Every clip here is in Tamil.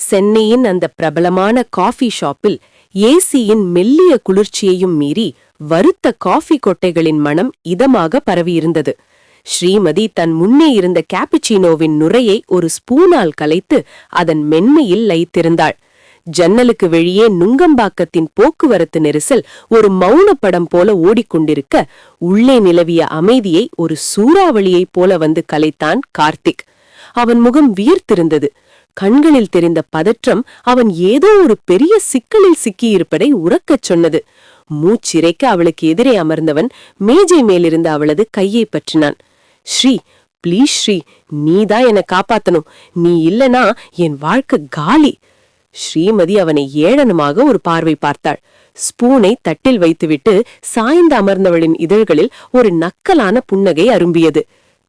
சென்னையின் அந்த பிரபலமான காஃபி ஷாப்பில் ஏசியின் மெல்லிய குளிர்ச்சியையும் மீறி வறுத்த காஃபி கொட்டைகளின் மனம் இதமாக பரவியிருந்தது. ஸ்ரீமதி தன் முன்னே இருந்த கேப்புச்சீனோவின் நுரையை ஒரு ஸ்பூனால் கலைத்து அதன் மென்மையில் லயித்திருந்தாள். ஜன்னலுக்கு வெளியே நுங்கம்பாக்கத்தின் போக்குவரத்து நெரிசல் ஒரு மௌனப்படம் போல ஓடிக்கொண்டிருக்க, உள்ளே நிலவிய அமைதியை ஒரு சூறாவளியைப் போல வந்து கலைத்தான் கார்த்திக். அவன் முகம் வியர்த்திருந்தது. கண்களில் தெரிந்த பதற்றம் அவன் ஏதோ ஒரு பெரிய சிக்கலில் சிக்கியிருப்பதை உறக்கச் சொன்னது. மூச்சிறைக்க அவளுக்கு எதிரே அமர்ந்தவன் மேஜை மேலிருந்த அவளது கையை பற்றினான். ஸ்ரீ, ப்ளீஸ் ஸ்ரீ, நீதான் என்னை காப்பாத்தணும். நீ இல்லனா என் வாழ்க்கை காலி. ஸ்ரீமதி அவனை ஏளனமாக ஒரு பார்வை பார்த்தாள். ஸ்பூனை தட்டில் வைத்துவிட்டு சாய்ந்து அமர்ந்தவளின் இதழ்களில் ஒரு நக்கலான புன்னகை அரும்பியது.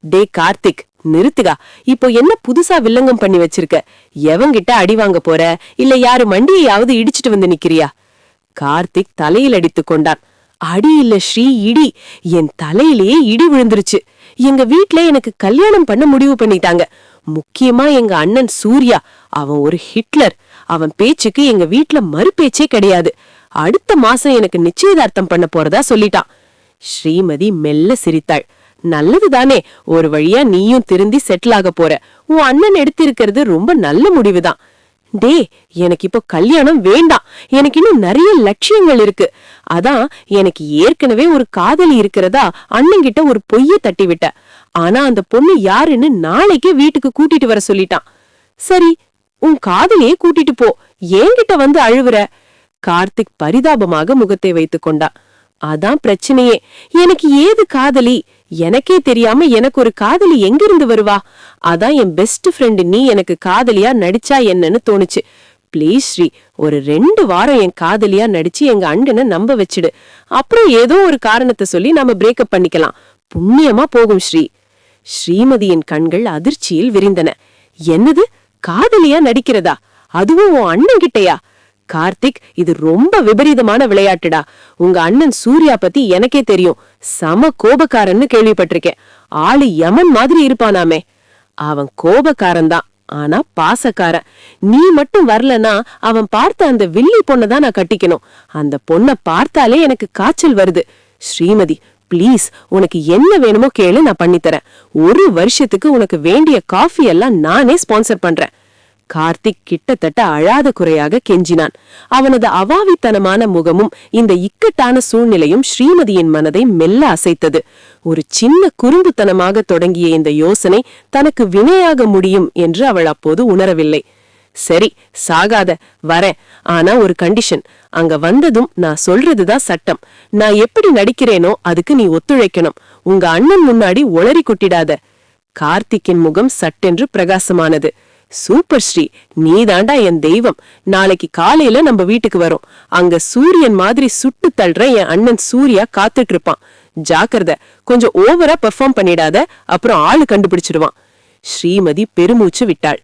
டே கார்த்திக், நிறுத்துகா. இப்போ என்ன புதுசா வில்லங்கம் பண்ணி வச்சிருக்க? எவங்கிட்ட அடி வாங்க போற, இல்ல யாரு மண்டியையாவது இடிச்சிட்டு வந்து நிக்கிறியா? கார்த்திக் தலையில் அடித்து கொண்டான். அடி இல்ல ஸ்ரீ, இடி. என் தலையிலேயே இடி விழுந்துருச்சு. எங்க வீட்ல எனக்கு கல்யாணம் பண்ண முடிவு பண்ணிட்டாங்க. முக்கியமா எங்க அண்ணன் சூர்யா, அவன் ஒரு ஹிட்லர். அவன் பேச்சுக்கு எங்க வீட்ல மறுபேச்சே கிடையாது. அடுத்த மாசம் எனக்கு நிச்சயதார்த்தம் பண்ண போறதா சொல்லிட்டான். ஸ்ரீமதி மெல்ல சிரித்தாள். நல்லதுதானே, ஒரு வழியா நீயும் திருந்தி செட்டில் ஆக போற. உன் அண்ணன் எடுத்திருக்கிறது ரொம்ப நல்ல முடிவுதான். டே, எனக்கு இப்போ கல்யாணம் வேண்டாம். எனக்கு இன்னும் நிறைய லட்சியங்கள் இருக்கு. அதான் எனக்கு ஏற்கனவே ஒரு காதலி இருக்கிறதா அண்ணங்கிட்ட ஒரு பொய்ய தட்டி விட்ட. ஆனா அந்த பொண்ணு யாருன்னு நாளைக்கே வீட்டுக்கு கூட்டிட்டு வர சொல்லிட்டான். சரி, உன் காதலியே கூட்டிட்டு போ, என்கிட்ட வந்து அழுவுற. கார்த்திக் பரிதாபமாக முகத்தை வைத்துக் கொண்டா. அதான் பிரச்சனையே. எனக்கு ஏது காதலி? எனக்கே தெரியாம எனக்கு ஒரு காதலி எங்கிருந்து வருவா? அதான் என் பெஸ்ட் ஃப்ரெண்டு நீ எனக்கு காதலியா நடிச்சா என்னன்னு தோணுச்சு. பிளீஸ் ஸ்ரீ, ஒரு 2 வாரம் என் காதலியா நடிச்சு எங்க அண்ணனை நம்ப வச்சிடு. அப்புறம் ஏதோ ஒரு காரணத்தை சொல்லி நாம பிரேக்கப் பண்ணிக்கலாம். புண்ணியமா போகும் ஸ்ரீ. ஸ்ரீமதியின் கண்கள் அதிர்ச்சியில் விரிந்தன. என்னது, காதலியா நடிக்கிறதா? அதுவும் உன் அண்ணன் கிட்டையா? கார்த்திக், இது ரொம்ப விபரீதமான விளையாட்டுடா. உங்க அண்ணன் சூர்யா பத்தி எனக்கே தெரியும். சம கோபக்காரன்னு கேள்விப்பட்டிருக்கேன். ஆளு யமன் மாதிரி இருப்பானாமே. அவன் கோபக்காரன்தான், ஆனா பாசக்காரன். நீ மட்டும் வரலனா அவன் பார்த்த அந்த வில்லி பொண்ணதான் நான் கட்டிக்கணும். அந்த பொண்ணை பார்த்தாலே எனக்கு காய்ச்சல் வருது. ஸ்ரீமதி, பிளீஸ், உனக்கு என்ன வேணுமோ கேளு, நான் பண்ணித்தரேன். 1 வருஷத்துக்கு உனக்கு வேண்டிய காஃபி எல்லாம் நானே ஸ்பான்சர் பண்றேன். கார்த்திக் கிட்டத்தட்ட அழாத குறையாக கெஞ்சினான். அவனது அவாவித்தனமான முகமும் இந்த இக்கட்டான சூழ்நிலையும் ஸ்ரீமதியின் மனதை மெல்ல அசைத்தது. ஒரு சின்ன குறும்புத்தனமாக தொடங்கிய இந்த யோசனை தனக்கு வினையாக முடியும் என்று அவள் அப்போது உணரவில்லை. சரி, சாகாத, வரேன். ஆனா ஒரு கண்டிஷன். அங்க வந்ததும் நான் சொல்றதுதான் சட்டம். நான் எப்படி நடிக்கிறேனோ அதுக்கு நீ ஒத்துழைக்கணும். உங்க அண்ணன் முன்னாடி ஒளறி கொட்டிடாத. கார்த்திக்கின் முகம் சட்டென்று பிரகாசமானது. சூப்பர் ஸ்ரீ, நீதாண்டா என் தெய்வம். நாளைக்கு காலையில நம்ம வீட்டுக்கு வரோம். அங்க சூரியன் மாதிரி சுட்டு தள்ளுற என் அண்ணன் சூர்யா காத்துட்டு இருப்பான். ஜாக்கிரதை, கொஞ்சம் ஓவரா பெர்ஃபார்ம் பண்ணிடாத, அப்புறம் ஆளு கண்டுபிடிச்சிடுவான். ஸ்ரீமதி பெருமூச்சு விட்டாள்.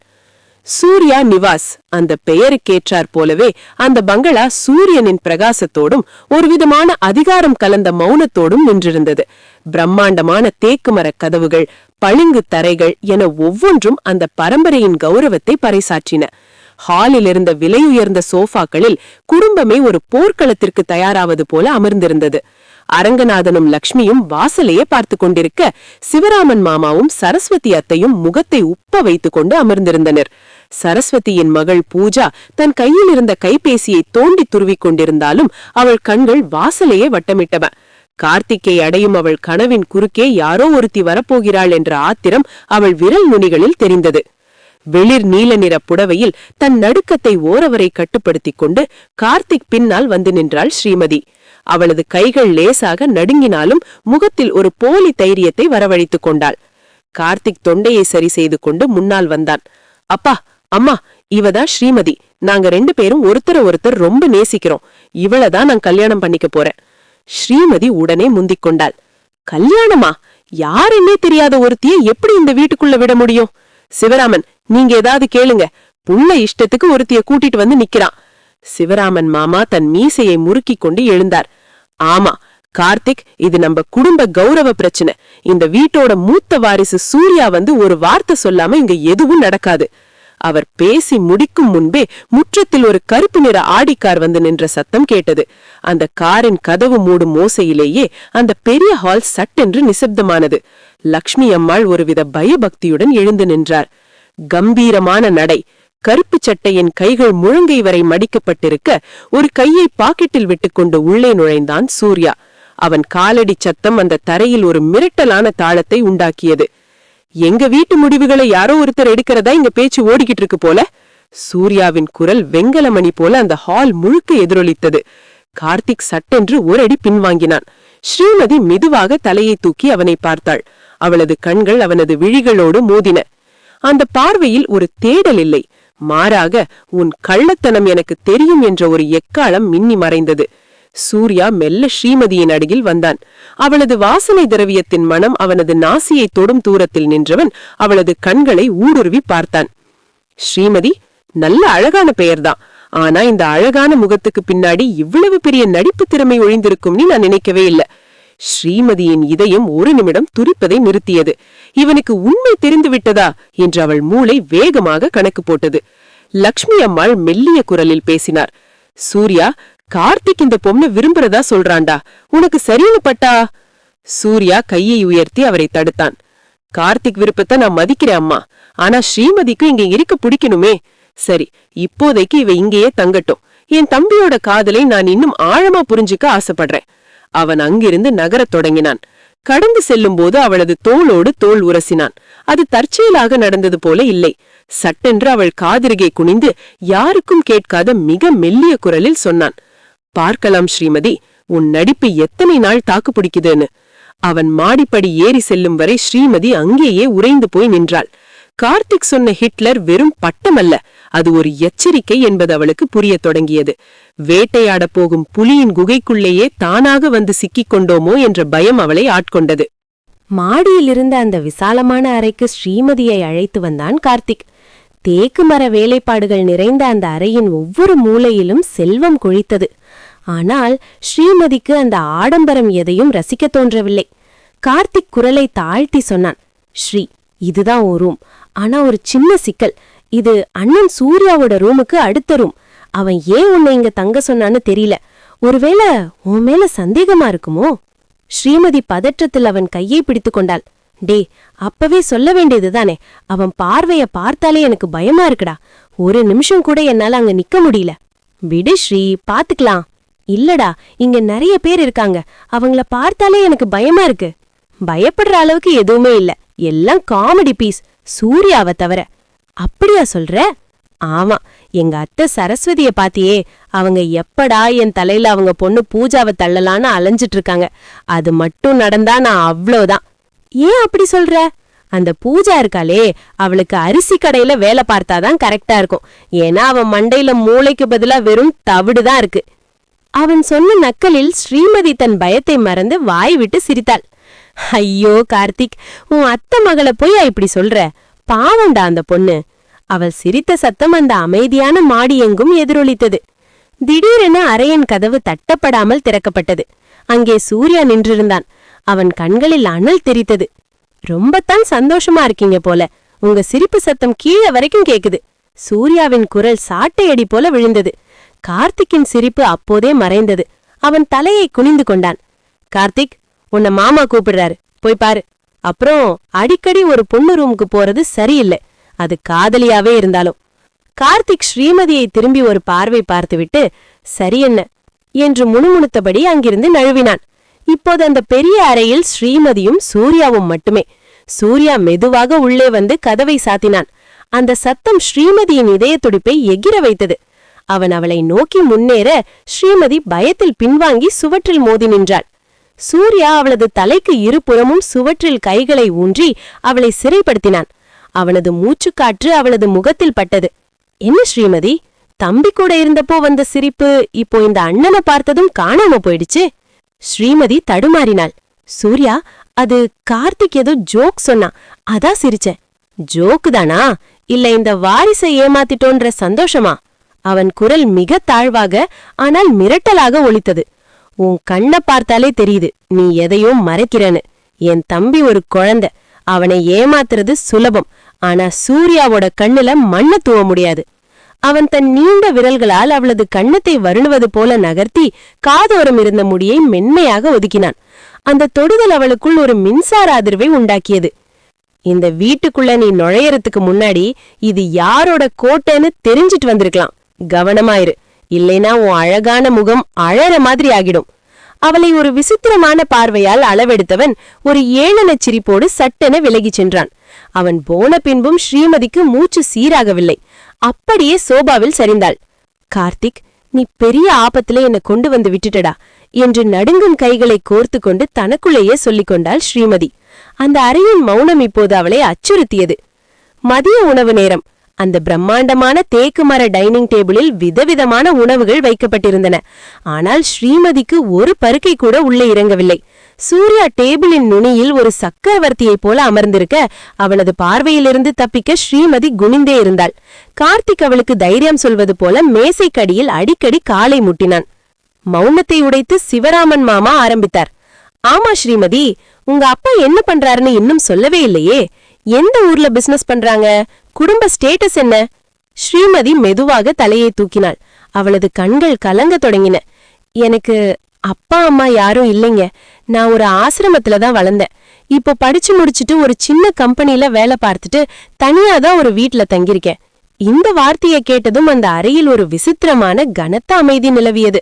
சூர்யா நிவாஸ், அந்த பெயருக்கேற்றார் போலவே அந்த பங்களா சூரியனின் பிரகாசத்தோடும் ஒரு விதமான அதிகாரம் கலந்த மௌனத்தோடும் நின்றிருந்தது. பிரம்மாண்டமான தேக்கு மர கதவுகள், பளிங்கு தரைகள் என ஒவ்வொன்றும் அந்த பரம்பரையின் கௌரவத்தை பறைசாற்றின. ஹாலில் இருந்த விலையுயர்ந்த சோஃபாக்களில் குடும்பமே ஒரு போர்க்களத்திற்கு தயாராவது போல அமர்ந்திருந்தது. அரங்கநாதனும் லக்ஷ்மியும் வாசலையே பார்த்து கொண்டிருக்க, சிவராமன் மாமாவும் சரஸ்வதி அத்தையும் முகத்தை உப்ப வைத்துக் கொண்டு அமர்ந்திருந்தனர். சரஸ்வதியின் மகள் பூஜா தன் கையில் இருந்த கைபேசியை தோண்டி துருவிக் கொண்டிருந்தாலும் அவள் கண்கள் வாசலையே வட்டமிட்டவ. கார்த்திக்கை அடையும் அவள் கனவின் குறுக்கே யாரோ ஒருத்தி வரப்போகிறாள் என்ற ஆத்திரம் அவள் விரல் நுனிகளில் தெரிந்தது. வெளிர் நீல நிற புடவையில் தன் நடுக்கத்தை ஓரவரை கட்டுப்படுத்திக் கொண்டு கார்த்திக் பின்னால் வந்து நின்றாள் ஸ்ரீமதி. அவளது கைகள் லேசாக நடுங்கினாலும் முகத்தில் ஒரு போலி தைரியத்தை வரவழைத்துக் கொண்டாள். கார்த்திக் தொண்டையை சரி செய்து கொண்டு முன்னால் வந்தான். அப்பா, அம்மா, இவதான் ஸ்ரீமதி. நாங்க 2 பேரும் ஒருத்தர் ரொம்ப நேசிக்கிறோம். இவளதான் நான் கல்யாணம் பண்ணிக்க போறேன். ஸ்ரீமதி உடனே முந்திக் கொண்டாள். கல்யாணமா? யாருன்னே தெரியாத ஒருத்தியை எப்படி இந்த வீட்டுக்குள்ள விட முடியும்? சிவராமன், நீங்க ஏதாவது கேளுங்க. புள்ள இஷ்டத்துக்கு ஒருத்திய கூட்டிட்டு வந்து நிக்கிறான். சிவராமன் மாமா தன் மீசையை முறுக்கிக் கொண்டு எழுந்தார். ஆமா கார்த்திக், இது நம்ம குடும்ப கௌரவ பிரச்சனை. இந்த வீட்டோட மூத்த வாரிசு சூர்யா வந்து ஒரு வார்த்தை சொல்லாம இங்க எதுவும் நடக்காது. அவர் பேசி முடிக்கும் முன்பே முற்றத்தில் ஒரு கருப்பு நிற ஆடிக்கார் வந்து நின்ற சத்தம் கேட்டது. அந்த காரின் கதவு மூடும் ஓசையிலேயே அந்த பெரிய ஹால் சட்டென்று நிசப்தமானது. லக்ஷ்மி அம்மாள் ஒருவித பயபக்தியுடன் எழுந்து நின்றார். கம்பீரமான நடை, கருப்பு சட்டையின் கைகள் முழங்கை வரை மடிக்கப்பட்டிருக்க ஒரு கையை பாக்கெட்டில் விட்டுக்கொண்டு உள்ளே நுழைந்தான் சூர்யா. அவன் காலடி சத்தம் அந்த தரையில் ஒரு மிரட்டலான தாளத்தை உண்டாக்கியது. எங்க வீட்டு முடிவுகளை யாரோ ஒருத்தர் எடுக்கிறதா இங்க பேச்சு ஓடிக்கிட்டு இருக்கு போல. சூர்யாவின் குரல் வெங்கலமணி போல அந்த ஹால் முழுக்க எதிரொலித்தது. கார்த்திக் சட்டென்று ஒரு அடி பின்வாங்கினான். ஸ்ரீமதி மெதுவாக தலையை தூக்கி அவனை பார்த்தாள். அவளது கண்கள் அவனது விழிகளோடு மோதின. அந்த பார்வையில் ஒரு தேடல் இல்லை, மாறாக உன் கள்ளத்தனம் எனக்கு தெரியும் என்ற ஒரு எக்காலம் மின்னி மறைந்தது. சூர்யா மெல்ல ஸ்ரீமதியின் அருகில் வந்தான். அவளது வாசனை திரவியத்தின் மனம் அவனது நாசியை தொடும் தூரத்தில் நின்றவன் அவளது கண்களை ஊடுருவி பார்த்தான். ஸ்ரீமதி, நல்ல அழகான பெயர்தான். ஆனா இந்த அழகான முகத்துக்கு பின்னாடி இவ்வளவு பெரிய நடிப்பு திறமை ஒழிந்திருக்கும்னு நான் நினைக்கவே இல்லை. ஸ்ரீமதியின் இதயம் ஒரு நிமிடம் துடிப்பதை நிறுத்தியது. இவனுக்கு உண்மை தெரிந்து விட்டதா என்று அவள் மூளை வேகமாக கணக்கு போட்டது. லக்ஷ்மி அம்மாள் மெல்லிய குரலில் பேசினார். சூர்யா, கார்த்திக் இந்த பொண்ணு விரும்புறதா சொல்றான்டா, உனக்கு சரின்னு பட்டா? சூர்யா கையை உயர்த்தி அவரை தடுத்தான். கார்த்திக் விருப்பத்தை நான் மதிக்கிறேன் அம்மா, ஆனா ஸ்ரீமதிக்கு இங்க இருக்க பிடிக்கணுமே. சரி, இப்போதைக்கு இவ இங்கேயே தங்கட்டும். என் தம்பியோட காதலை நான் இன்னும் ஆழமா புரிஞ்சுக்க ஆசைப்படுறேன். அவன் அங்கிருந்து நகரத் தொடங்கினான். கடந்து செல்லும் போது அவளது தோளோடு தோள் உரசினான். அது தற்செயலாக நடந்தது போல இல்லை. சட்டென்று அவள் காதிருகே குனிந்து யாருக்கும் கேட்காத மிக மெல்லிய குரலில் சொன்னான். பார்க்கலாம் ஸ்ரீமதி, உன் நடிப்பு எத்தனை நாள் தாக்கு பிடிக்குதுன்னு. அவன் மாடிப்படி ஏறி செல்லும் வரை ஸ்ரீமதி அங்கேயே உறைந்து போய் நின்றாள். கார்த்திக் சொன்ன ஹிட்லர் வெறும் பட்டமல்ல, அது ஒரு எச்சரிக்கை என்பது அவளுக்கு புரிய தொடங்கியது. வேட்டையாட போகும் புலியின் குகைக்குள்ளேயே தானாக வந்து சிக்கிக் கொண்டோமோ என்ற பயம் அவளை ஆட்கொண்டது. மாடியிலிருந்த அந்த விசாலமான அறைக்கு ஸ்ரீமதியை அழைத்து வந்தான் கார்த்திக். தேக்கு மர வேலைப்பாடுகள் நிறைந்த அந்த அறையின் ஒவ்வொரு மூலையிலும் செல்வம் கொழித்தது. ஆனால் ஸ்ரீமதிக்கு அந்த ஆடம்பரம் எதையும் ரசிக்க தோன்றவில்லை. கார்த்திக் குரலை தாழ்த்தி சொன்னான். ஸ்ரீ, இதுதான் ஒரு ரூம். ஆனா ஒரு சின்ன சிக்கல். இது அண்ணன் சூர்யாவோட ரூமுக்கு அடுத்த ரூம். அவன் ஏன் உன்னை இங்க தங்க சொன்னான்னு தெரியல. ஒருவேளை உன் மேல சந்தேகமா இருக்குமோ? ஸ்ரீமதி பதற்றத்தில் அவன் கையை பிடித்து கொண்டாள். டே, அப்பவே சொல்ல வேண்டியதுதானே. அவன் பார்வைய பார்த்தாலே எனக்கு பயமா இருக்குடா. ஒரு நிமிஷம் கூட என்னால அங்க நிக்க முடியல. விடு ஸ்ரீ, பாத்துக்கலாம். இல்லடா, இங்க நிறைய பேர் இருக்காங்க. அவங்கள பார்த்தாலே எனக்கு பயமா இருக்கு. பயப்படுற அளவுக்கு எதுவுமே இல்ல. எல்லாம் காமெடி பீஸ், சூர்யாவை தவிர. அப்படியா சொல்ற? ஆமா, எங்க அத்தை சரஸ்வதிய பாத்தியே. அவங்க எப்படா என் தலையில அவங்க பொண்ணு பூஜாவை தள்ளலான்னு அலைஞ்சிட்டு இருக்காங்க. அது மட்டும் நடந்தா நான் அவ்வளவுதான். ஏன் அப்படி சொல்ற? அந்த பூஜா இருக்காளே, அவளுக்கு அரிசி கடையில வேலை பார்த்தாதான் கரெக்டா இருக்கும். ஏன்னா அவன் மண்டையில மூளைக்கு பதிலா வெறும் தவிடுதான் இருக்கு. அவன் சொன்ன நக்கலில் ஸ்ரீமதி தன் பயத்தை மறந்து வாய் விட்டு சிரித்தாள். ஐயோ கார்த்திக், உன் அத்தை மகளை போய் இப்படி சொல்ற? பாவண்டா அந்த பொண்ணு. அவள் சிரித்த சத்தம் அந்த அமைதியான மாடி எங்கும் எதிரொலித்தது. திடீரென அறையின் கதவு தட்டப்படாமல் திறக்கப்பட்டது. அங்கே சூர்யா நின்றிருந்தான். அவன் கண்களில் அனல் தெரித்தது. ரொம்பத்தான் சந்தோஷமா இருக்கீங்க போல. உங்க சிரிப்பு சத்தம் கீழே வரைக்கும் கேக்குது. சூர்யாவின் குரல் சாட்டையடி போல விழுந்தது. கார்த்திக்கின் சிரிப்பு அப்போதே மறைந்தது. அவன் தலையை குனிந்து கொண்டான். கார்த்திக், உன்னை மாமா கூப்பிடுறாரு, போய் பாரு. அப்புறம் அடிக்கடி ஒரு பொண்ணு ரூமுக்கு போறது சரியில்லை, அது காதலியாவே இருந்தாலும். கார்த்திக் ஸ்ரீமதியை திரும்பி ஒரு பார்வை பார்த்துவிட்டு சரி என்ன என்று முணுமுணுத்தபடி அங்கிருந்து நழுவினான். இப்போது அந்த பெரிய அறையில் ஸ்ரீமதியும் சூர்யாவும் மட்டுமே. சூர்யா மெதுவாக உள்ளே வந்து கதவை சாத்தினான். அந்த சத்தம் ஸ்ரீமதியின் இதய துடிப்பை எகிர வைத்தது. அவன் அவளை நோக்கி முன்னேற ஸ்ரீமதி பயத்தில் பின்வாங்கி சுவற்றில் மோதி நின்றாள். சூர்யா அவளது தலைக்கு இருபுறமும் சுவற்றில் கைகளை ஊன்றி அவளை சிறைப்படுத்தினான். அவனது மூச்சுக்காற்று அவளது முகத்தில் பட்டது. என்ன ஸ்ரீமதி, தம்பி கூட இருந்தப்போ வந்த சிரிப்பு இப்போ இந்த அண்ணனை பார்த்ததும் காணாம போயிடுச்சு. ஸ்ரீமதி தடுமாறினாள். சூர்யா, அது கார்த்திக் ஏதோ ஜோக் சொன்னான், அதான் சிரிச்சேன். ஜோக்கு தானா, இல்ல இந்த வாரிசை ஏமாத்திட்டோன்ற சந்தோஷமா? அவன் குரல் மிக தாழ்வாக ஆனால் மிரட்டலாக ஒலித்தது. உன் கண்ணை பார்த்தாலே தெரியுது நீ எதையோ மறைக்கிறன்னு. என் தம்பி ஒரு குழந்தை, அவனை ஏமாத்துறது சுலபம். ஆனா சூர்யாவோட கண்ணுல மண்ண தூவ முடியாது. அவன் தன் நீண்ட விரல்களால் அவளது கன்னத்தை வருணுவது போல நகர்த்தி காதோரம் இருந்த முடியை மென்மையாக ஒதுக்கினான். அந்த தொடுதல் அவளுக்குள் ஒரு மின்சார அதிர்வை உண்டாக்கியது. இந்த வீட்டுக்குள்ள நீ நுழையறதுக்கு முன்னாடி இது யாரோட கோட்டைன்னு தெரிஞ்சிட்டு வந்திருக்கலாம். கவனமாயிரு, இல்லைனா உன் அழகான முகம் அழற மாதிரி ஆகிடும். அவளை ஒரு விசித்திரமான பார்வையால் அளவெடுத்தவன் ஒரு ஏளனச் சிரிப்போடு சட்டென விலகிச் சென்றான். அவன் போன பின்பும் ஸ்ரீமதிக்கு மூச்சு சீராகவில்லை. அப்படியே சோபாவில் சரிந்தாள். கார்த்திக், நீ பெரிய ஆபத்திலே என்ன கொண்டு வந்து விட்டுட்டடா என்று நடுங்கும் கைகளை கோர்த்து கொண்டு தனக்குள்ளேயே சொல்லிக் கொண்டாள் ஸ்ரீமதி. அந்த அறையின் மௌனம் இப்போது அவளை அச்சுறுத்தியது. மதிய உணவு நேரம். அந்த பிரம்மாண்டமான தேக்கு மர டைனிங் டேபிளில் விதவிதமான உணவுகள் வைக்கப்பட்டிருந்தன. ஆனால் ஸ்ரீமதிக்கு ஒரு பருக்கை கூட உள்ளே இறங்கவில்லை. சூர்யா டேபிளின் நுனியில் ஒரு சக்கரவர்த்தியைப் போல அமர்ந்திருக்க அவனது பார்வையிலிருந்து தப்பிக்க ஸ்ரீமதி குனிந்தே இருந்தாள். கார்த்திக் அவளுக்கு தைரியம் சொல்வது போல மேசைக்கடியில் அடிக்கடி காலை முட்டினான். மௌனத்தை உடைத்து சிவராமன் மாமா ஆரம்பித்தார். ஆமா ஸ்ரீமதி, உங்க அப்பா என்ன பண்றாருன்னு இன்னும் சொல்லவே இல்லையே. எந்த ஊர்ல பிசினஸ் பண்றாங்க? குடும்ப ஸ்டேட்டஸ் என்ன? ஸ்ரீமதி மெதுவாக தலையை தூக்கினாள். அவளது கண்கள் கலங்க தொடங்கின. எனக்கு அப்பா அம்மா யாரும் இல்லைங்க. நான் ஒரு ஆசிரமத்துல தான் வளர்ந்தேன். இப்போ படிச்சு முடிச்சுட்டு ஒரு சின்ன கம்பெனில வேலை பார்த்துட்டு தனியாதான் ஒரு வீட்ல தங்கியிருக்கேன். இந்த வார்த்தையை கேட்டதும் அந்த அறையில் ஒரு விசித்திரமான கனத்த அமைதி நிலவியது.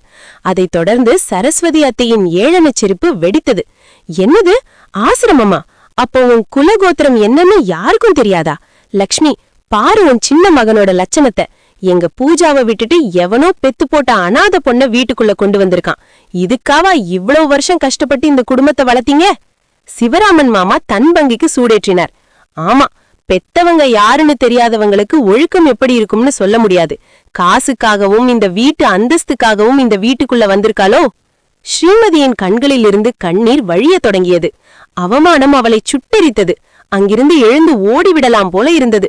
அதைத் தொடர்ந்து சரஸ்வதி அத்தையின் ஏளனச் சிரிப்பு வெடித்தது. என்னது, ஆசிரமமா? அப்போ உன் குலகோத்திரம் என்னன்னு யாருக்கும் தெரியாதா? லக்ஷ்மி, பாரு உன் சின்ன மகனோட லட்சணத்தை. எங்க பூஜாவை விட்டுட்டு எவனோ பெத்து போட்ட அனாதை பொண்ண வீட்டுக்குள்ள கொண்டு வந்திருக்கான். இதுக்காவா இவ்வளவு வருஷம் கஷ்டப்பட்டு இந்த குடும்பத்தை வளர்த்தீங்க? சிவராமன் மாமா தன் பங்கிக்கு சூடேற்றினார். ஆமா, பெத்தவங்க யாருன்னு தெரியாதவங்களுக்கு ஒழுக்கம் எப்படி இருக்கும்னு சொல்ல முடியாது. காசுக்காகவும் இந்த வீட்டு அந்தஸ்துக்காகவும் இந்த வீட்டுக்குள்ள வந்திருக்காளோ? ஸ்ரீமதியின் கண்களிலிருந்து கண்ணீர் வழிய தொடங்கியது. அவமானம் அவளை சுட்டெரித்தது. அங்கிருந்து எழுந்து ஓடிவிடலாம் போல இருந்தது.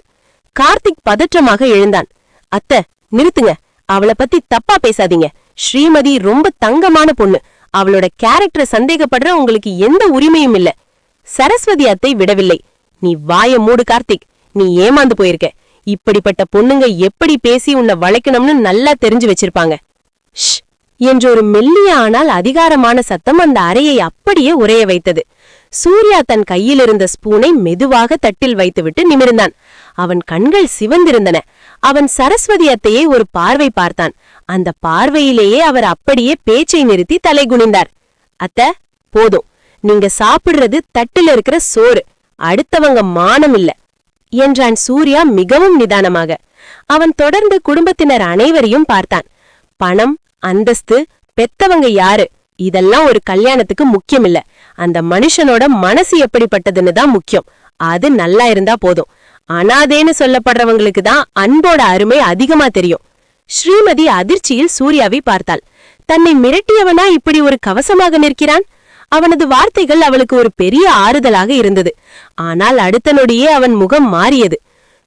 கார்த்திக் பதற்றமாக எழுந்தான். அத்தை, நிறுத்துங்க. அவளை பத்தி தப்பா பேசாதீங்க. ஸ்ரீமதி ரொம்ப தங்கமான பொண்ணு. அவளோட கேரக்டரை சந்தேகப்படுற உங்களுக்கு எந்த உரிமையும் இல்ல. சரஸ்வதி அத்தை விடவில்லை. நீ வாய மூடு கார்த்திக். நீ ஏமாந்து போயிருக்க. இப்படிப்பட்ட பொண்ணுங்க எப்படி பேசி உன்னை வளைக்கணும்னு நல்லா தெரிஞ்சு வச்சிருப்பாங்க. ஷ் என்ற ஒரு மெல்லிய ஆனால் அதிகாரமான சத்தம் அந்த அறையை அப்படியே உறைய வைத்தது. சூர்யா தன் கையிலிருந்த ஸ்பூனை மெதுவாக தட்டில் வைத்துவிட்டு நிமிர்ந்தான். அவன் கண்கள் சிவந்திருந்தன. அவன் சரஸ்வதி அத்தையை ஒரு பார்வை பார்த்தான். அந்த பார்வையிலேயே அவர் அப்படியே பேச்சை நிறுத்தி தலை குனிந்தார். அத்தை, போதும். நீங்க சாப்பிடுறது தட்டில் இருக்கிற சோறு, அடுத்தவங்க மானம் இல்ல என்றான் சூர்யா மிகவும் நிதானமாக. அவன் தொடர்ந்து குடும்பத்தினர் அனைவரையும் பார்த்தான். பணம், அந்தஸ்து, பெத்தவங்க யாரு, இதெல்லாம் ஒரு கல்யாணத்துக்கு முக்கியமில்ல. அந்த மனுஷனோட மனசு எப்படிப்பட்டதுன்னு தான் முக்கியம். அது நல்லா இருந்தா போதும். அனாதேன்னு சொல்லப்படுறவங்களுக்கு தான் அன்போட அருமை அதிகமா தெரியும். ஸ்ரீமதி அதிர்ச்சியில் சூர்யாவை பார்த்தாள். தன்னை மிரட்டியவனா இப்படி ஒரு கவசமாக நிற்கிறான்? அவனது வார்த்தைகள் அவளுக்கு ஒரு பெரிய ஆறுதலாக இருந்தது. ஆனால் அடுத்த நொடியே அவன் முகம் மாறியது.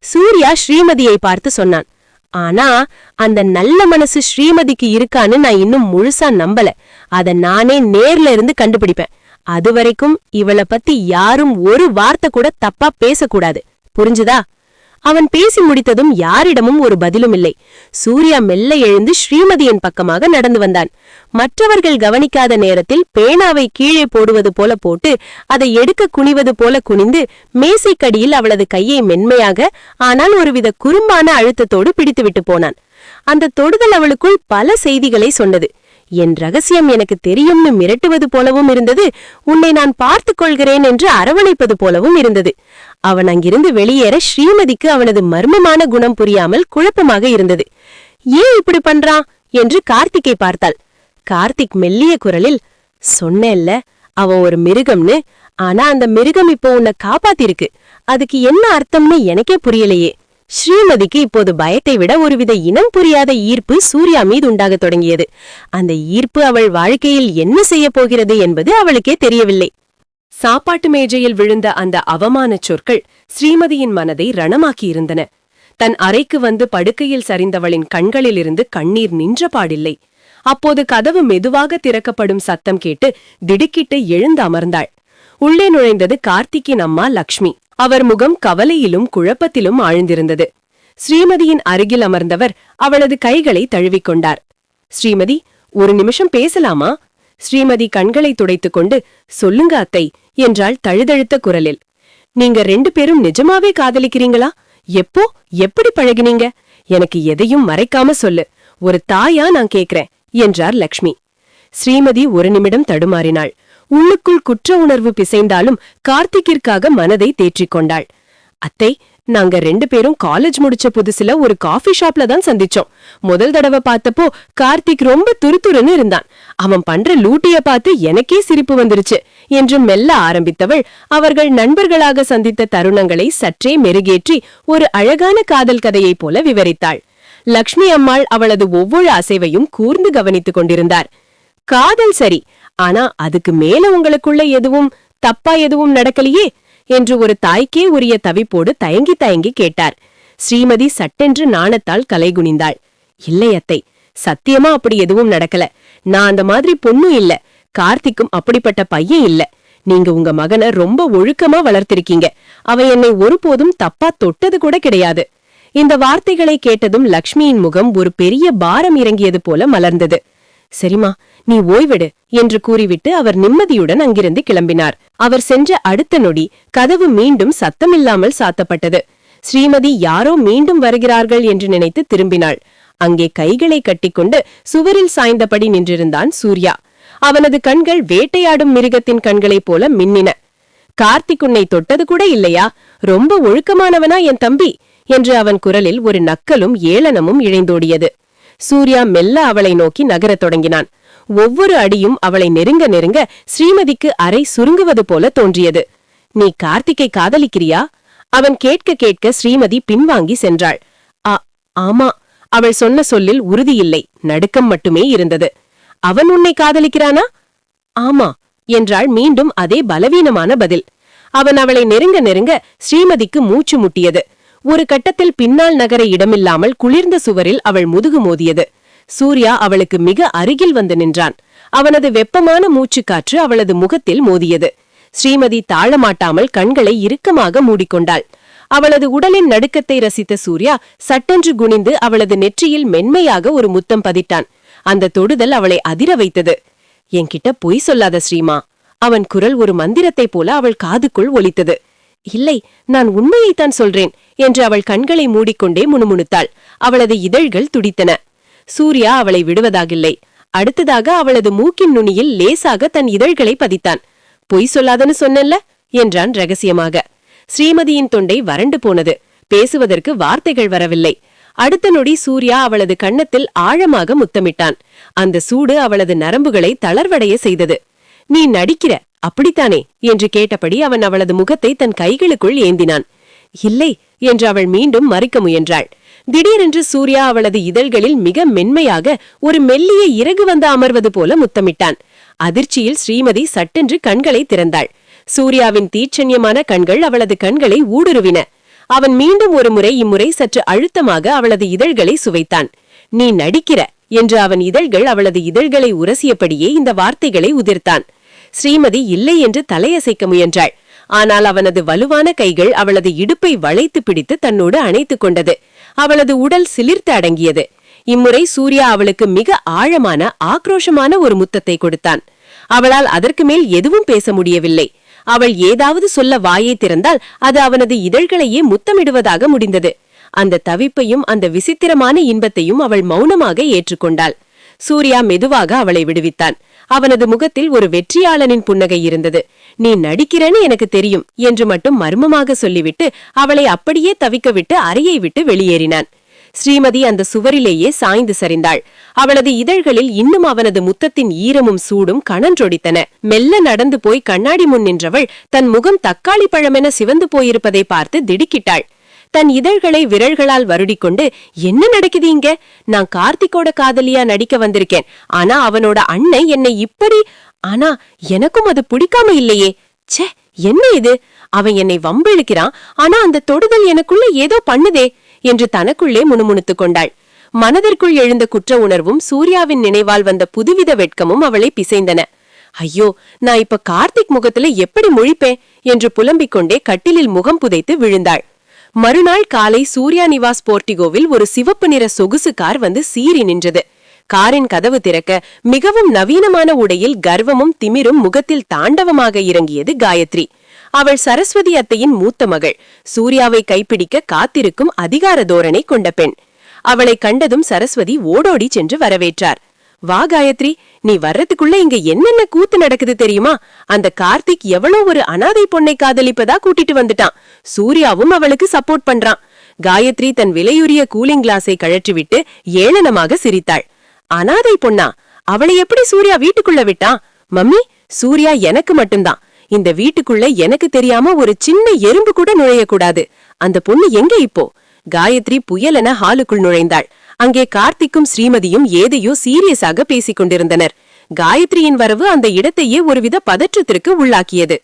சூர்யா ஸ்ரீமதியை பார்த்து சொன்னான், ஆனா அந்த நல்ல மனசு ஸ்ரீமதிக்கு இருக்கான்னு நான் இன்னும் முழுசா நம்பல. அத நானே நேர்ல இருந்து கண்டுபிடிப்பேன். அதுவரைக்கும் இவளை பத்தி யாரும் ஒரு வார்த்தை கூட தப்பா பேசக்கூடாது. புரிஞ்சுதா? அவன் பேசி முடித்ததும் யாரிடமும் ஒரு பதிலும் இல்லை. சூர்யா மெல்ல எழுந்து ஸ்ரீமதியின் பக்கமாக நடந்து வந்தான். மற்றவர்கள் கவனிக்காத நேரத்தில் பேனாவை கீழே போடுவது போல போட்டு அதை எடுக்க குனிவது போல குனிந்து மேசைக்கடியில் அவளது கையை மென்மையாக ஆனால் ஒருவித குறும்பான அழுத்தத்தோடு பிடித்துவிட்டு போனான். அந்த தொடுதல் அவளுக்குள் பல செய்திகளை சொன்னது. என் ரகசியம் எனக்கு தெரியும்னு மிரட்டுவது போலவும் இருந்தது. உன்னை நான் பார்த்துக் கொள்கிறேன் என்று அரவணைப்பது போலவும் இருந்தது. அவன் அங்கிருந்து வெளியேற ஸ்ரீமதிக்கு அவனது மர்மமான குணம் புரியாமல் குழப்பமாக இருந்தது. ஏன் இப்படி பண்றான் என்று கார்த்திக்கை பார்த்தாள். கார்த்திக் மெல்லிய குரலில், சொன்னேல்ல அவன் ஒரு மிருகம்னு. ஆனா அந்த மிருகம் இப்போ உன்னை காப்பாத்திருக்கு. அதுக்கு என்ன அர்த்தம்னு எனக்கே புரியலையே. ஸ்ரீமதிக்கு இப்போது பயத்தை விட ஒருவித இனம் புரியாத ஈர்ப்பு சூர்யா மீது உண்டாகத் தொடங்கியது. அந்த ஈர்ப்பு அவள் வாழ்க்கையில் என்ன செய்ய போகிறது என்பது அவளுக்கே தெரியவில்லை. சாப்பாட்டு மேஜையில் விழுந்த அந்த அவமானச் சொற்கள் ஸ்ரீமதியின் மனதை ரணமாக்கியிருந்தன. தன் அறைக்கு வந்து படுக்கையில் சரிந்தவளின் கண்களிலிருந்து கண்ணீர் நின்றபாடில்லை. அப்போது கதவு மெதுவாக திறக்கப்படும் சத்தம் கேட்டு திடுக்கிட்டு எழுந்து அமர்ந்தாள். உள்ளே நுழைந்தது கார்த்திக்கின் அம்மா லக்ஷ்மி. அவர் முகம் கவலையிலும் குழப்பத்திலும் ஆழ்ந்திருந்தது. ஸ்ரீமதியின் அருகில் அமர்ந்தவர் அவளது கைகளை தழுவிக்கொண்டார். ஸ்ரீமதி, ஒரு நிமிஷம் பேசலாமா? ஸ்ரீமதி கண்களை துடைத்துக்கொண்டு, சொல்லுங்க அத்தை என்றாள் தழுதழுத்த குரலில். நீங்க 2 பேரும் நிஜமாவே காதலிக்கிறீங்களா? எப்போ, எப்படி பழகினீங்க? எனக்கு எதையும் மறைக்காம சொல்லு. ஒரு தாயா நான் கேக்குறேன் என்றார் லக்ஷ்மி. ஸ்ரீமதி ஒரு நிமிடம் தடுமாறினாள். உள்ளுக்குள் குற்ற உணர்வு பிசைந்தாலும் கார்த்திக்கிற்காக மனதை தேற்றிக்கொண்டாள். அத்தை, நாங்க 2 பேரும் காலேஜ் முடிச்ச புதுசுல ஒரு காஃபி ஷாப்ல தான் சந்திச்சோம். முதல் தடவை பார்த்தப்போ கார்த்திக் ரொம்ப துருதுருன்னு இருந்தான். அவன் பண்ற லூட்டிய பார்த்து எனக்கே சிரிப்பு வந்துருச்சு என்று மெல்ல ஆரம்பித்தவள் அவர்கள் நண்பர்களாக சந்தித்த தருணங்களை சற்றே மெருகேற்றி ஒரு அழகான காதல் கதையைப் போல விவரித்தாள். லக்ஷ்மி அம்மாள் அவளது ஒவ்வொரு அசைவையும் கூர்ந்து கவனித்துக் கொண்டிருந்தார். காதல் சரி, ஆனா அதுக்கு மேல உங்களுக்குள்ள தப்பா எதுவும் நடக்கலையே என்று ஒரு தாய்க்கே உரிய தவிப்போடு தயங்கி தயங்கி கேட்டார். ஸ்ரீமதி சட்டென்று நாணத்தால் கலைகுனிந்தாள். இல்லை அத்தை, சத்தியமா அப்படி எதுவும் நடக்கல. நான் அந்த மாதிரி பொண்ணும் இல்ல, கார்த்திக்கும் அப்படிப்பட்ட பையன் இல்ல. நீங்க உங்க மகனை ரொம்ப ஒழுக்கமா வளர்த்திருக்கீங்க. அவன் என்னை ஒருபோதும் தப்பா தொட்டது கூட கிடையாது. இந்த வார்த்தைகளை கேட்டதும் லக்ஷ்மியின் முகம் ஒரு பெரிய பாரம் இறங்கியது போல மலர்ந்தது. சரிமா, நீ ஓய்விடு என்று கூறிவிட்டு அவர் நிம்மதியுடன் அங்கிருந்து கிளம்பினார். அவர் சென்ற அடுத்த நொடி கதவு மீண்டும் சத்தமில்லாமல் சாத்தப்பட்டது. ஸ்ரீமதி யாரோ மீண்டும் வருகிறார்கள் என்று நினைத்து திரும்பினாள். அங்கே கைகளை கட்டிக்கொண்டு சுவரில் சாய்ந்தபடி நின்றிருந்தான் சூர்யா. அவனது கண்கள் வேட்டையாடும் மிருகத்தின் கண்களைப் போல மின்னின. கார்த்திக் உன்னை தொட்டது கூட இல்லையா? ரொம்ப ஒழுக்கமானவனா என் தம்பி என்று அவன் குரலில் ஒரு நக்கலும் ஏளனமும் இழைந்தோடியது. சூர்யா மெல்ல அவளை நோக்கி நகரத் தொடங்கினான். ஒவ்வொரு அடியும் அவளை நெருங்க நெருங்க ஸ்ரீமதிக்கு அரை சுருங்குவது போல தோன்றியது. நீ கார்த்திக்கை காதலிக்கிறியா? அவன் கேட்க கேட்க ஸ்ரீமதி பின்வாங்கி சென்றாள். ஆமா. அவள் சொன்ன சொல்லில் உறுதியில்லை, நடுக்கம் மட்டுமே இருந்தது. அவன் உன்னை காதலிக்கிறானா? ஆமா என்றாள் மீண்டும் அதே பலவீனமான பதில். அவன் அவளை நெருங்க நெருங்க ஸ்ரீமதிக்கு மூச்சு முட்டியது. ஒரு கட்டத்தில் பின்னால் நகர இடமில்லாமல் குளிர்ந்த சுவரில் அவள் முதுகு மோதியது. சூர்யா அவளுக்கு மிக அருகில் வந்து நின்றான். அவனது வெப்பமான மூச்சுக்காற்று அவளது முகத்தில் மோதியது. ஸ்ரீமதி தாழமாட்டாமல் கண்களை இறுக்கமாக மூடிக்கொண்டாள். அவளது உடலின் நடுக்கத்தை ரசித்த சூர்யா சட்டென்று குனிந்து அவளது நெற்றியில் மென்மையாக ஒரு முத்தம் பதிட்டான். அந்த தொடுதல் அவளை அதிர வைத்தது. என்கிட்ட பொய் சொல்லாத ஸ்ரீமா. அவன் குரல் ஒரு மந்திரத்தைப் போல அவள் காதுக்குள் ஒலித்தது. இல்லை, நான் உண்மையைத்தான் சொல்றேன் என்று அவள் கண்களை மூடிக்கொண்டே முணுமுணுத்தாள். அவளது இதழ்கள் துடித்தன. சூர்யா அவளை விடுவதாகில்லை. அடுத்ததாக அவளது மூக்கின் நுனியில் லேசாக தன் இதழ்களை பதித்தான். பொய் சொல்லாதன்னு சொன்னல்ல என்றான் ரகசியமாக. ஸ்ரீமதியின் தொண்டை வறண்டு போனது. பேசுவதற்கு வார்த்தைகள் வரவில்லை. அடுத்த நொடி சூர்யா அவளது கன்னத்தில் ஆழமாக முத்தமிட்டான். அந்த சூடு அவளது நரம்புகளை தளர்வடைய செய்தது. நீ நடிக்கிற, அப்படித்தானே என்று கேட்டபடி அவன் அவளது முகத்தை தன் கைகளுக்குள் ஏந்தினான். இல்லை என்று அவள் மீண்டும் மறுக்க முயன்றாள். திடீரென்று சூர்யா அவளது இதழ்களில் மிக மென்மையாக ஒரு மெல்லிய இறகு வந்து அமர்வது போல முத்தமிட்டான். அதிர்ச்சியில் ஸ்ரீமதி சட்டென்று கண்களை திறந்தாள். சூர்யாவின் தீட்சண்யமான கண்கள் அவளது கண்களை ஊடுருவின. அவன் மீண்டும் ஒரு முறை, இம்முறை சற்று அழுத்தமாக அவளது இதழ்களை சுவைத்தான். நீ நடிக்கிற என்று அவன் இதழ்கள் அவளது இதழ்களை உரசியபடியே இந்த வார்த்தைகளை உதிர்த்தான். ஸ்ரீமதி இல்லை என்று தலையசைக்க முயன்றாள். ஆனால் அவனது வலுவான கைகள் அவளது இடுப்பை வளைத்து பிடித்து தன்னோடு அணைத்துக் கொண்டது. அவளது உடல் சிலிர்த்து அடங்கியது. இம்முறை சூர்யா அவளுக்கு மிக ஆழமான ஆக்ரோஷமான ஒரு முத்தத்தை கொடுத்தான். அவளால் அதற்கு மேல் எதுவும் பேச முடியவில்லை. அவள் ஏதாவது சொல்ல வாயை திறந்தால் அது அவனது இதழ்களையே முத்தமிடுவதாக முடிந்தது. அந்த தவிப்பையும் அந்த விசித்திரமான இன்பத்தையும் அவள் மௌனமாக ஏற்றுக்கொண்டாள். சூர்யா மெதுவாக அவளை விடுவித்தான். அவனது முகத்தில் ஒரு வெற்றியாளனின் புன்னகை இருந்தது. நீ நடிக்கிறேன்னு எனக்கு தெரியும் என்று மட்டும் மர்மமாக சொல்லிவிட்டு அவளை அப்படியே தவிக்க விட்டு அறையை விட்டு வெளியேறினான். ஸ்ரீமதி அந்த சுவரிலேயே சாய்ந்து சரிந்தாள். அவளது இதழ்களில் இன்னும் அவனது முத்தத்தின் ஈரமும் சூடும் கணன்றொடித்தன. மெல்ல நடந்து போய் கண்ணாடி முன் நின்றவள் தன் முகம் தக்காளி பழமென சிவந்து போயிருப்பதை பார்த்து திடுக்கிட்டாள். தன் இதழ்களை விரல்களால் வருடிக்கொண்டு, என்ன நடக்குது இங்க? நான் கார்த்திக்கோட காதலியா நடிக்க வந்திருக்கேன். ஆனா அவனோட அண்ணன் என்னை இப்படி... ஆனா எனக்கும் அது பிடிக்காம இல்லையே. ச்சே, என்ன இது? அவன் என்னை வம்பிழுக்கிறான். ஆனா அந்த தொடுதல் எனக்குள்ள ஏதோ பண்ணுதே என்று தனக்குள்ளே முணுமுணுத்துக் கொண்டாள். மனதிற்குள் எழுந்த குற்ற உணர்வும் சூர்யாவின் நினைவால் வந்த புதுவித வெட்கமும் அவளை பிசைந்தன. ஐயோ, நான் இப்ப கார்த்திக் முகத்துல எப்படி முழிப்பேன் என்று புலம்பிக் கொண்டே கட்டிலில் முகம் புதைத்து விழுந்தாள். மறுநாள் காலை சூர்யா நிவாஸ் போர்ட்டிகோவில் ஒரு சிவப்பு நிற சொகுசு கார் வந்து சீறி நின்றது. காரின் கதவு திறக்க மிகவும் நவீனமான உடையில் கர்வமும் திமிரும் முகத்தில் தாண்டவமாக இறங்கியது காயத்ரி. அவள் சரஸ்வதி அத்தையின் மூத்த மகள், சூர்யாவை கைப்பிடிக்க காத்திருக்கும் அதிகார தோரணை கொண்ட பெண். அவளை கண்டதும் சரஸ்வதி ஓடோடி சென்று வரவேற்றார். வா காயத்ரி, நீ வர்றதுக்குள்ள இங்க என்னென்ன கூத்து நடக்குது தெரியுமா? அந்த கார்த்திக் எவ்வளோ ஒரு அனாதை பொண்ணை காதலிப்பதா கூட்டிட்டு வந்துட்டான். சூர்யாவும் அவளுக்கு சப்போர்ட் பண்றான். காயத்ரி தன் விலையுரிய கூலிங் கிளாஸை கழற்றிவிட்டு ஏளனமாக சிரித்தாள். அனாதை பொண்ணா? அவளை எப்படி சூர்யா வீட்டுக்குள்ள விட்டான்? மம்மி, சூர்யா எனக்கு மட்டும்தான். இந்த வீட்டுக்குள்ள எனக்கு தெரியாம ஒரு சின்ன எறும்பு கூட நுழையக்கூடாது. அந்த பொண்ணு எங்க இப்போ? காயத்ரி புயலென ஹாலுக்குள் நுழைந்தாள். அங்கே கார்த்திக்கும் ஸ்ரீமதியும் ஏதையோ சீரியஸாக பேசிக் கொண்டிருந்தனர். காயத்ரியின் வரவு அந்த இடத்தையே ஒருவித பதற்றத்திற்கு உள்ளாக்கியது.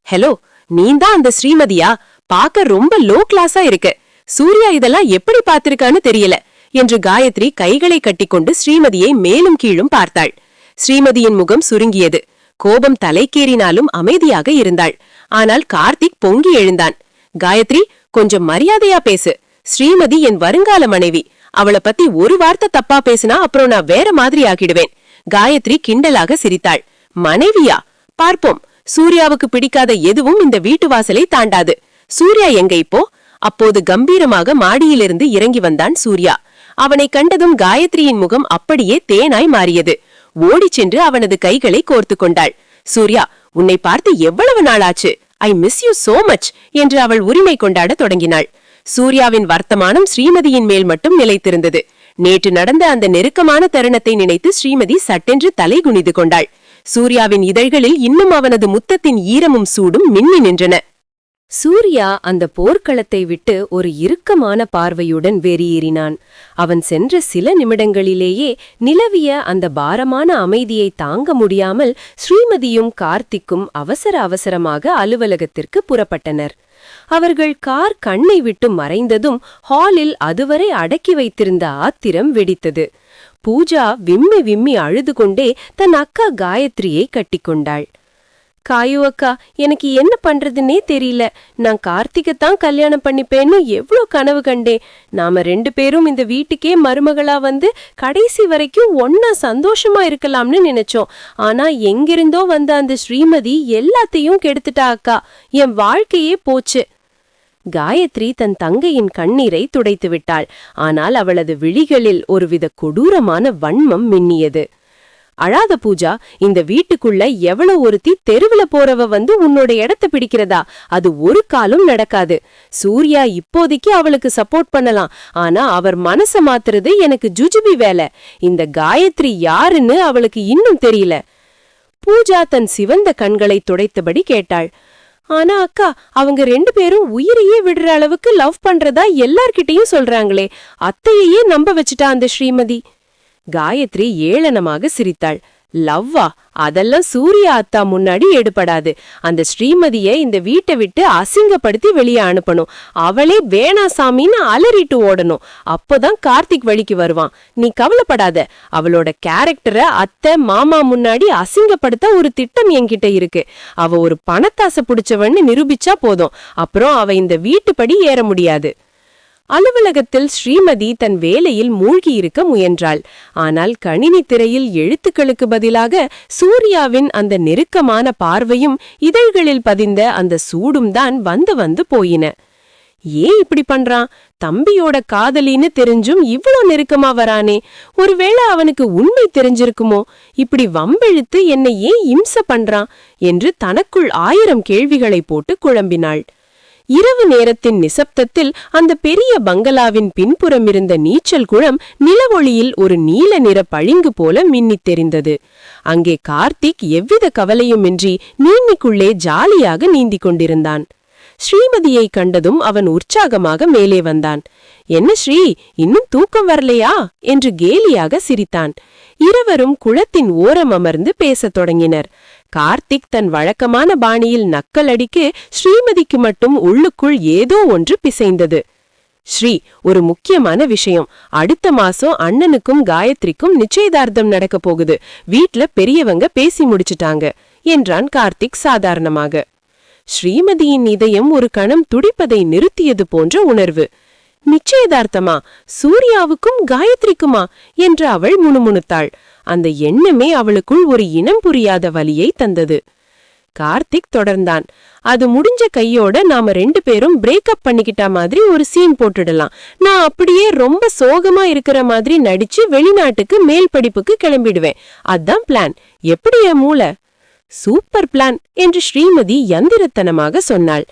ஹலோ, நீந்தான் அந்த ஸ்ரீமதியா? பாக்க ரொம்ப லோ கிளாஸா இருக்கு. சூர்யா இதெல்லாம் எப்படி பாத்திருக்கான்னு தெரியல என்று காயத்ரி கைகளை கட்டிக்கொண்டு ஸ்ரீமதியை மேலும் கீழும் பார்த்தாள். ஸ்ரீமதியின் முகம் சுருங்கியது. கோபம் தலைக்கேறினாலும் அமைதியாக இருந்தாள். ஆனால் கார்த்திக் பொங்கி எழுந்தான். காயத்ரி, கொஞ்சம் மரியாதையா பேசு. ஸ்ரீமதி என் வருங்கால மனைவி. அவளை பத்தி ஒரு வார்த்தை தப்பா பேசினா அப்புறம் நான் வேற மாதிரி ஆக்கிடுவேன். காயத்ரி கிண்டலாக சிரித்தாள். மனைவியா? பார்ப்போம். சூர்யாவுக்கு பிடிக்காத எதுவும் இந்த வீட்டு வாசலை தாண்டாது. சூர்யா எங்க இப்போ? அப்போது கம்பீரமாக மாடியிலிருந்து இறங்கி வந்தான் சூர்யா. அவனை கண்டதும் காயத்ரியின் முகம் அப்படியே தேனாய் மாறியது. ஓடி சென்று அவனது கைகளை கோர்த்து கொண்டாள். சூர்யா, உன்னை பார்த்து எவ்வளவு நாளாச்சு. I miss you so much என்று அவள் உரிமை கொண்டாட தொடங்கினாள். சூர்யாவின் வர்த்தமானம் ஸ்ரீமதியின் மேல் மட்டும் நிலைத்திருந்தது. நேற்று நடந்த அந்த நெருக்கமான தருணத்தை நினைத்து ஸ்ரீமதி சட்டென்று தலை குனிந்து கொண்டாள். சூர்யாவின் இதழ்களில் இன்னும் அவனது முத்தத்தின் ஈரமும் சூடும் மின்னி நின்றன. சூர்யா அந்த போர்க்களத்தை விட்டு ஒரு இறுக்கமான பார்வையுடன் வெளியேறினான். அவன் சென்ற சில நிமிடங்களிலேயே நிலவிய அந்த பாரமான அமைதியை தாங்க முடியாமல் ஸ்ரீமதியும் கார்த்திக்கும் அவசர அவசரமாக அலுவலகத்திற்கு புறப்பட்டனர். அவர்கள் கார் கண்ணை விட்டு மறைந்ததும் ஹாலில் அதுவரை அடக்கி வைத்திருந்த ஆத்திரம் வெடித்தது. பூஜா விம்மி விம்மி அழுது கொண்டே தன் அக்கா காயத்ரியை கட்டிக்கொண்டாள். காயு அக்கா, எனக்கு என்ன பண்றதுன்னே தெரியல. நான் கார்த்திகத்தான் கல்யாணம் பண்ணிப்பேன்னு எவ்வளோ கனவு கண்டேன். நாம 2 பேரும் இந்த வீட்டுக்கே மருமகளா வந்து கடைசி வரைக்கும் ஒன்னா சந்தோஷமா இருக்கலாம்னு நினைச்சோம். ஆனா எங்கிருந்தோ வந்த அந்த ஸ்ரீமதி எல்லாத்தையும் கெடுத்துட்டா அக்கா. என் வாழ்க்கையே போச்சு. காயத்ரி தன் தங்கையின் கண்ணீரை துடைத்து விட்டாள். ஆனால் அவளது விழிகளில் ஒருவித கொடூரமான வன்மம் மின்னியது. அழாத பூஜா, இந்த வீட்டுக்குள்ள எவ்வளவு ஒருத்தி தெருவுல போறவ வந்து உன்னோட இடத்த பிடிக்கிறதா? அது ஒரு காலும் நடக்காது. சூர்யா இப்போதைக்கு அவளுக்கு சப்போர்ட் பண்ணலாம். ஆனா அவர் மனச மாத்துறது எனக்கு ஜுஜுபி வேலை. இந்த காயத்ரி யாருன்னு அவளுக்கு இன்னும் தெரியல. பூஜா தன் சிவந்த கண்களை துடைத்தபடி கேட்டாள். ஆனா அக்கா, அவங்க 2 பேரும் உயிரையே விடுற அளவுக்கு லவ் பண்றதா எல்லார்கிட்டையும் சொல்றாங்களே. அத்தையே நம்ப வச்சுட்டா அந்த ஸ்ரீமதி. காயத்ரி ஏளனமாக சிரித்தாள். லவ்வா? அதெல்லாம் சூர்யா அத்தா முன்னாடி எடுபடாது. அந்த ஸ்ரீமதியை இந்த வீட்டை விட்டு அசிங்கப்படுத்தி வெளியே அனுப்பணும். அவளே வேணா சாமின்னு அலறிட்டு ஓடணும். அப்போதான் கார்த்திக் வழிக்கு வருவான். நீ கவலைப்படாத. அவளோட கேரக்டரை அத்தை மாமா முன்னாடி அசிங்கப்படுத்த ஒரு திட்டம் என்கிட்ட இருக்கு. அவ ஒரு பணத்தாசை பிடிச்சவன்னு நிரூபிச்சா போதும். அப்புறம் அவ இந்த வீட்டுப்படி ஏற முடியாது. அலுவலகத்தில் ஸ்ரீமதி தன் வேலையில் மூழ்கியிருக்க முயன்றாள். ஆனால் கணினி திரையில் எழுத்துக்களுக்கு பதிலாக சூர்யாவின் அந்த நெருக்கமான பார்வையும் இதழ்களில் பதிந்த அந்த சூடும் தான் வந்து வந்து போயின. ஏன் இப்படி பண்றான்? தம்பியோட காதலின்னு தெரிஞ்சும் இவ்வளோ நெருக்கமா வரானே. ஒருவேளை அவனுக்கு உண்மை தெரிஞ்சிருக்குமோ? இப்படி வம்பெழுத்து என்னை ஏன் இம்ச பண்றான் என்று தனக்குள் 1000 கேள்விகளை போட்டு குழம்பினாள். இரவு நேரத்தின் நிசப்தத்தில் அந்த பெரிய பங்களாவின் பின்புறமிருந்த நீச்சல் குளம் நிலவொளியில் ஒரு நீல நிற பளிங்கு போல மின்னித் தெரிந்தது. அங்கே கார்த்திக் எவ்வித கவலையுமின்றி நீந்திக்குள்ளே ஜாலியாக நீந்திக் கொண்டிருந்தான். ஸ்ரீமதியை கண்டதும் அவன் உற்சாகமாக மேலே வந்தான். என்ன ஸ்ரீ, இன்னும் தூக்கம் வரலையா என்று கேலியாக சிரித்தான். இருவரும் குளத்தின் ஓரம் அமர்ந்து பேசத் தொடங்கினர். கார்த்திக் தன் வழக்கமான பாணியில் நக்கல் அடிக்க ஸ்ரீமதிக்கு மட்டும் உள்ளுக்குள் ஏதோ ஒன்று பிசைந்தது. ஸ்ரீ, ஒரு முக்கியமான விஷயம். அடுத்த மாசம் அண்ணனுக்கும் காயத்ரிக்கும் நிச்சயதார்த்தம் நடக்க போகுது. வீட்ல பெரியவங்க பேசி முடிச்சிட்டாங்க என்றான் கார்த்திக் சாதாரணமாக. ஸ்ரீமதியின் இதயம் ஒரு கணம் துடிப்பதை நிறுத்தியது போன்ற உணர்வு. நிச்சயதார்த்தமா? சூர்யாவுக்கும் காயத்ரிக்குமா என்று அவள் முணுமுணுத்தாள். அந்த எண்ணமே அவளுக்குள் ஒரு இனம் புரியாத வலியை தந்தது. கார்த்திக் தொடர்ந்தான். அது முடிஞ்ச கையோட நாம 2 பேரும் பிரேக்கப் பண்ணிக்கிட்ட மாதிரி ஒரு சீன் போட்டுடலாம். நான் அப்படியே ரொம்ப சோகமா இருக்கிற மாதிரி நடிச்சு வெளிநாட்டுக்கு மேல் படிப்புக்கு கிளம்பிடுவேன். அதான் பிளான். எப்படி என் மூளை? சூப்பர் பிளான் என்று ஸ்ரீமதி யந்திரத்தனமாக சொன்னாள்.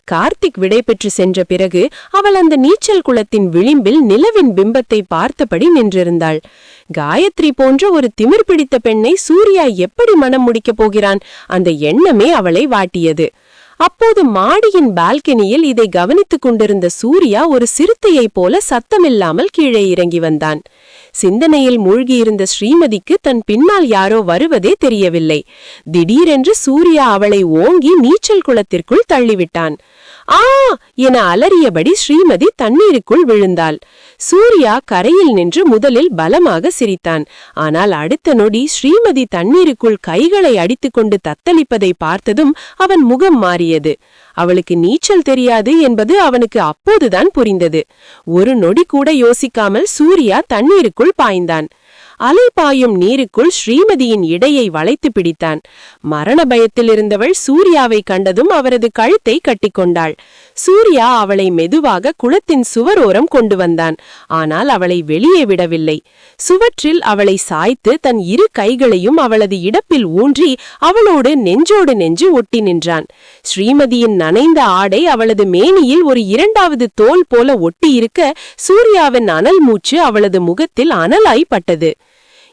கார்த்திக் விடைபெற்று சென்ற பிறகு அவள் அந்த நீச்சல் குளத்தின் விளிம்பில் நிலவின் பிம்பத்தை பார்த்தபடி நின்றிருந்தாள். காயத்ரி போன்ற ஒரு திமிர் பிடித்த பெண்ணை சூர்யா எப்படி மனம் முடிக்கப் போகிறான்? அந்த எண்ணமே அவளை வாட்டியது. அப்போது மாடியின் பால்கனியில் இதை கவனித்துக் கொண்டிருந்த சூர்யா ஒரு சிறுத்தையைப் போல சத்தமில்லாமல் கீழே இறங்கி வந்தான். சிந்தனையில் மூழ்கியிருந்த ஸ்ரீமதிக்கு தன் பின்னால் யாரோ வருவதே தெரியவில்லை. திடீரென்று சூர்யா அவளை ஓங்கி நீச்சல் குளத்திற்குள் தள்ளிவிட்டான். ஆ என அலறியபடி ஸ்ரீமதி தண்ணீருக்குள் விழுந்தாள். சூர்யா கரையில் நின்று முதலில் பலமாக சிரித்தான். ஆனால் அடுத்த நொடி ஸ்ரீமதி தண்ணீருக்குள் கைகளை அடித்துக்கொண்டு தத்தளிப்பதை பார்த்ததும் அவன் முகம் மாறியது. அவளுக்கு நீச்சல் தெரியாது என்பது அவனுக்கு அப்போதுதான் புரிந்தது. ஒரு நொடி கூட யோசிக்காமல் சூர்யா தண்ணீருக்குள் பாய்ந்தான். அலை பாயும் நீருக்குள் ஸ்ரீமதியின் இடையை வளைத்து பிடித்தான். மரண பயத்தில் இருந்தவள் சூர்யாவை கண்டதும் அவரது கழுத்தை கட்டிக்கொண்டாள். சூர்யா அவளை மெதுவாக குளத்தின் சுவரோரம் கொண்டு வந்தான். ஆனால் அவளை வெளியே விடவில்லை. சுவற்றில் அவளை சாய்த்து தன் 2 கைகளையும் அவளது இடுப்பில் ஊன்றி அவளோடு நெஞ்சோடு நெஞ்சு ஒட்டி நின்றான். ஸ்ரீமதியின் நனைந்த ஆடை அவளது மேனியில் ஒரு 2வது தோல் போல ஒட்டி இருக்க சூர்யாவின் அனல் மூச்சு அவளது முகத்தில் அனலாய் பட்டது.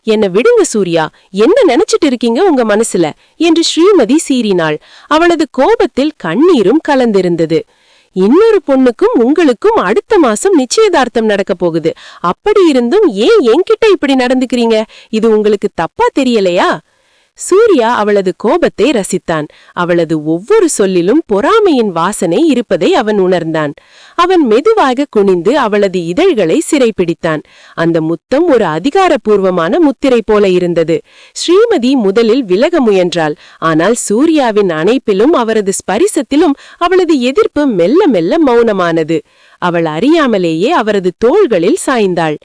என்ன விடுங்க சூர்யா, என்ன நினைச்சிட்டு இருக்கீங்க உங்க மனசுல என்று ஸ்ரீமதி சீறினாள். அவளது கோபத்தில் கண்ணீரும் கலந்திருந்தது. இன்னொரு பொண்ணுக்கும் உங்களுக்கும் அடுத்த மாசம் நிச்சயதார்த்தம் நடக்க போகுது. அப்படி இருந்தும் ஏன் என்கிட்ட இப்படி நடந்துக்கிறீங்க? இது உங்களுக்கு தப்பா தெரியலையா? சூர்யா அவளது கோபத்தை ரசித்தான். அவளது ஒவ்வொரு சொல்லிலும் பொறாமையின் வாசனை இருப்பதை அவன் உணர்ந்தான். அவன் மெதுவாக குனிந்து அவளது இதழ்களை சிறைப்பிடித்தான். அந்த முத்தம் ஒரு அதிகாரப்பூர்வமான முத்திரை போல இருந்தது. ஸ்ரீமதி முதலில் விலக முயன்றாள். ஆனால் சூர்யாவின் அணைப்பிலும் அவரது ஸ்பரிசத்திலும் அவளது எதிர்ப்பு மெல்ல மெல்ல மௌனமானது. அவள் அறியாமலேயே அவரது தோள்களில் சாய்ந்தாள்.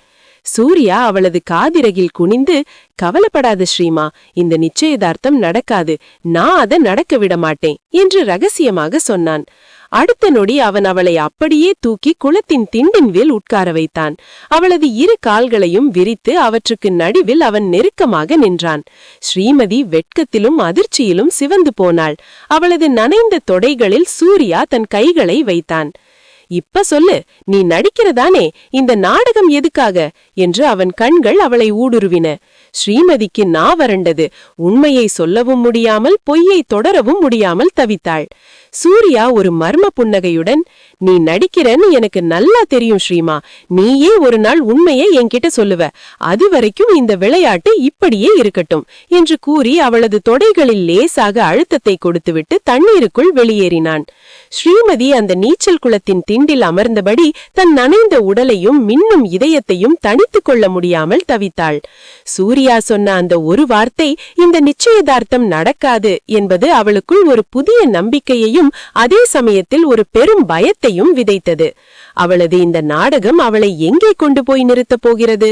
சூர்யா அவளது காதிரகில் குனிந்து, கவலைப்படாத ஸ்ரீமா, இந்த நிச்சயதார்த்தம் நடக்காது. நான் அதை நடக்க விட மாட்டேன் என்று ரகசியமாக சொன்னான். அடுத்த நொடி அவன் அவளை அப்படியே தூக்கி குளத்தின் திண்டின் மேல் உட்கார வைத்தான். அவளது 2 கால்களையும் விரித்து அவற்றுக்கு நடுவில் அவன் நெருக்கமாக நின்றான். ஸ்ரீமதி வெட்கத்திலும் அதிர்ச்சியிலும் சிவந்து போனாள். அவளது நனைந்த தொடைகளில் சூர்யா தன் கைகளை வைத்தான். இப்ப சொல்லு, நீ நடிக்கிறதானே? இந்த நாடகம் எதுக்காக என்று அவன் கண்கள் அவளை ஊடுருவின. ஸ்ரீமதிக்கு நா வறண்டது. உண்மையை சொல்லவும் முடியாமல் பொய்யை தொடரவும் முடியாமல் தவித்தாள். சூர்யா ஒரு மர்ம புன்னகையுடன், நீ நடிக்கிறன்னு எனக்கு நல்லா தெரியும் ஸ்ரீமா. நீயே ஒரு நாள் உண்மையை என்கிட்ட சொல்லுவ. அதுவரைக்கும் இந்த விளையாட்டு இப்படியே இருக்கட்டும் என்று கூறி அவளது தொடைகளில் லேசாக அழுத்தத்தை கொடுத்துவிட்டு தண்ணீருக்குள் வெளியேறினான். ஸ்ரீமதி அந்த நீச்சல் குளத்தின் திண்டில் அமர்ந்தபடி தன் நனைந்த உடலையும் மின்னும் இதயத்தையும் தனித்துக் கொள்ள முடியாமல் தவித்தாள். சூர்யா சொன்ன அந்த ஒரு வார்த்தை, இந்த நிச்சயதார்த்தம் நடக்காது என்பது அவளுக்குள் ஒரு புதிய நம்பிக்கையையும் அதே சமயத்தில் ஒரு பெரும் பயத்தையும் விதைத்தது. அவளது இந்த நாடகம் அவளை எங்கே கொண்டு போய் நிறுத்தப் போகிறது?